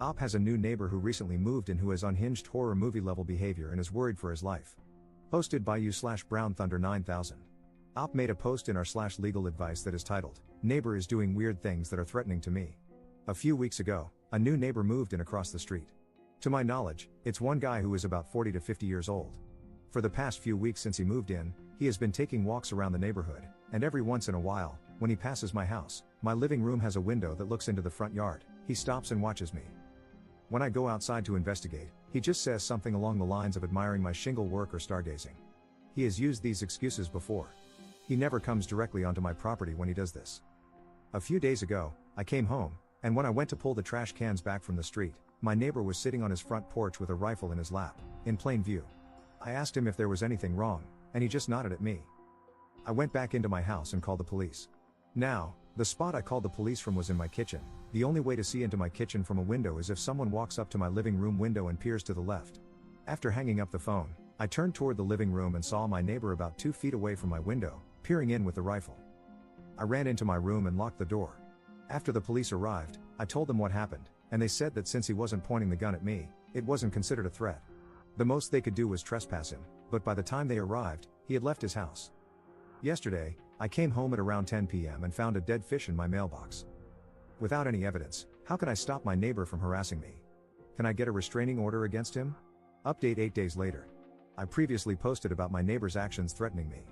Op has a new neighbor who recently moved in who has unhinged horror movie level behavior and is worried for his life. Posted by you/Brown Thunder 9000. Op made a post in our /legal advice that is titled, "Neighbor is doing weird things that are threatening to me." A few weeks ago, a new neighbor moved in across the street. To my knowledge, it's one guy who is about 40 to 50 years old. For the past few weeks since he moved in, he has been taking walks around the neighborhood, and every once in a while, when he passes my house, my living room has a window that looks into the front yard, he stops and watches me. When I go outside to investigate, he just says something along the lines of admiring my shingle work or stargazing. He has used these excuses before. He never comes directly onto my property when he does this. A few days ago, I came home, and when I went to pull the trash cans back from the street, my neighbor was sitting on his front porch with a rifle in his lap, in plain view. I asked him if there was anything wrong, and he just nodded at me. I went back into my house and called the police. Now, the spot I called the police from was in my kitchen. The only way to see into my kitchen from a window is if someone walks up to my living room window and peers to the left. After hanging up the phone, I turned toward the living room and saw my neighbor about 2 feet away from my window, peering in with the rifle. I ran into my room and locked the door. After the police arrived, I told them what happened, and they said that since he wasn't pointing the gun at me, it wasn't considered a threat. The most they could do was trespass him, but by the time they arrived, he had left his house. Yesterday, I came home at around 10 p.m. and found a dead fish in my mailbox. Without any evidence, how can I stop my neighbor from harassing me? Can I get a restraining order against him? Update 8 days later. I previously posted about my neighbor's actions threatening me.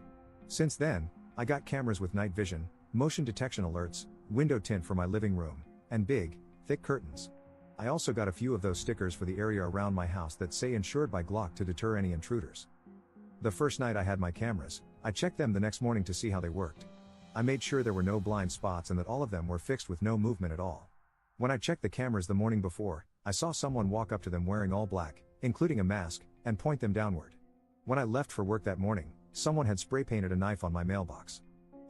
Since then, I got cameras with night vision, motion detection alerts, window tint for my living room, and big, thick curtains. I also got a few of those stickers for the area around my house that say insured by Glock to deter any intruders. The first night I had my cameras, I checked them the next morning to see how they worked. I made sure there were no blind spots and that all of them were fixed with no movement at all. When I checked the cameras the morning before, I saw someone walk up to them wearing all black, including a mask, and point them downward. When I left for work that morning, someone had spray painted a knife on my mailbox.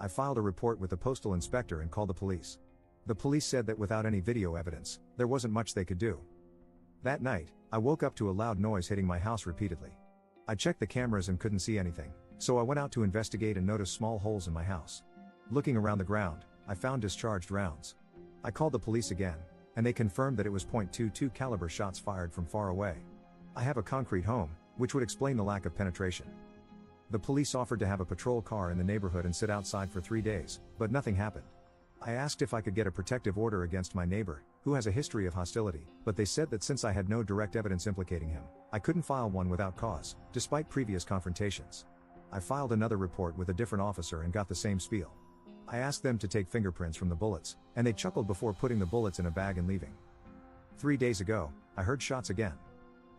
I filed a report with the postal inspector and called the police. The police said that without any video evidence, there wasn't much they could do. That night, I woke up to a loud noise hitting my house repeatedly. I checked the cameras and couldn't see anything, so I went out to investigate and noticed small holes in my house. Looking around the ground, I found discharged rounds. I called the police again, and they confirmed that it was .22 caliber shots fired from far away. I have a concrete home, which would explain the lack of penetration. The police offered to have a patrol car in the neighborhood and sit outside for 3 days, but nothing happened. I asked if I could get a protective order against my neighbor, who has a history of hostility, but they said that since I had no direct evidence implicating him, I couldn't file one without cause, despite previous confrontations. I filed another report with a different officer and got the same spiel. I asked them to take fingerprints from the bullets, and they chuckled before putting the bullets in a bag and leaving. 3 days ago, I heard shots again.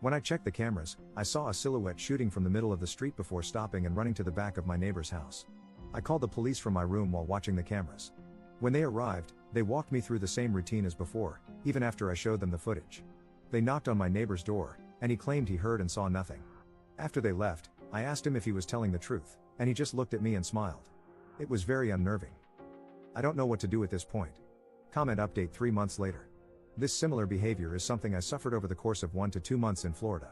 When I checked the cameras, I saw a silhouette shooting from the middle of the street before stopping and running to the back of my neighbor's house. I called the police from my room while watching the cameras. When they arrived, they walked me through the same routine as before, even after I showed them the footage. They knocked on my neighbor's door, and he claimed he heard and saw nothing. After they left, I asked him if he was telling the truth, and he just looked at me and smiled. It was very unnerving. I don't know what to do at this point. Comment update 3 months later. This similar behavior is something I suffered over the course of 1 to 2 months in Florida.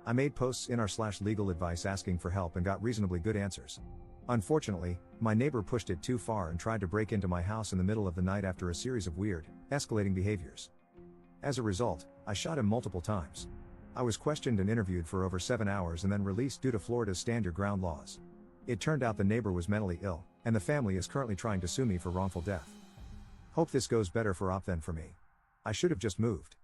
I made posts in our /legal advice asking for help and got reasonably good answers. Unfortunately, my neighbor pushed it too far and tried to break into my house in the middle of the night after a series of weird, escalating behaviors. As a result, I shot him multiple times. I was questioned and interviewed for over 7 hours and then released due to Florida's stand your ground laws. It turned out the neighbor was mentally ill, and the family is currently trying to sue me for wrongful death. Hope this goes better for Op than for me. I should have just moved.